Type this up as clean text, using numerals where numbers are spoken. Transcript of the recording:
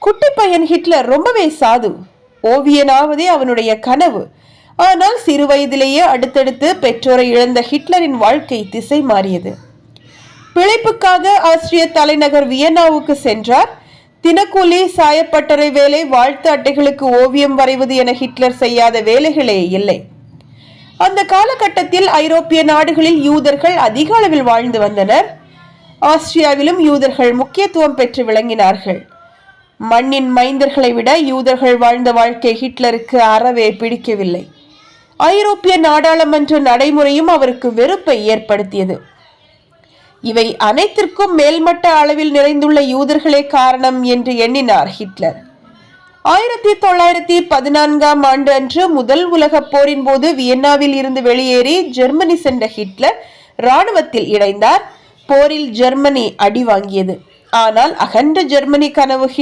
குட்டி பையன் ஹிட்லர் ரொம்பவே சாது. ஓவியனாவதே அவனுடைய கனவு. ஆனால் சிறு வயதிலேயே அடுத்தடுத்து பெற்றோரை இழந்த ஹிட்லரின் வாழ்க்கை திசை மாறியது. பிழைப்புக்காக ஆஸ்திரிய தலைநகர் வியன்னாவுக்கு சென்றார். தினக்கூலி, சாயப்பட்டறை வேலை, வாழ்த்து அட்டைகளுக்கு ஓவியம் வரைவது என ஹிட்லர் செய்யாத வேலைகளே இல்லை. அந்த காலகட்டத்தில் ஐரோப்பிய நாடுகளில் யூதர்கள் அதிக அளவில் வாழ்ந்து வந்தனர். ஆஸ்திரியாவிலும் யூதர்கள் முக்கியத்துவம் பெற்று விளங்கினார்கள். மண்ணின் மைந்தர்களை விட யூதர்கள் வாழ்ந்த வாழ்க்கை ஹிட்லருக்கு அறவே பிடிக்கவில்லை. ஐரோப்பிய நாடாளுமன்ற நடைமுறையும் அவருக்கு வெறுப்பை ஏற்படுத்தியது. இவை அனைத்திற்கும் மேல்மட்ட அளவில் நிறைந்துள்ள யூதர்களே காரணம் என்று எண்ணினார் ஹிட்லர். 1914 ஆண்டு அன்று முதல் உலக போரின் போது வியன்னாவில் இருந்து வெளியேறி ஜெர்மனி சென்ற ஹிட்லர் இராணுவத்தில் இணைந்தார். போரில் ஜெர்மனி அடி வாங்கியது. ஆனால் அகன்ற ஜெர்மனி கனவு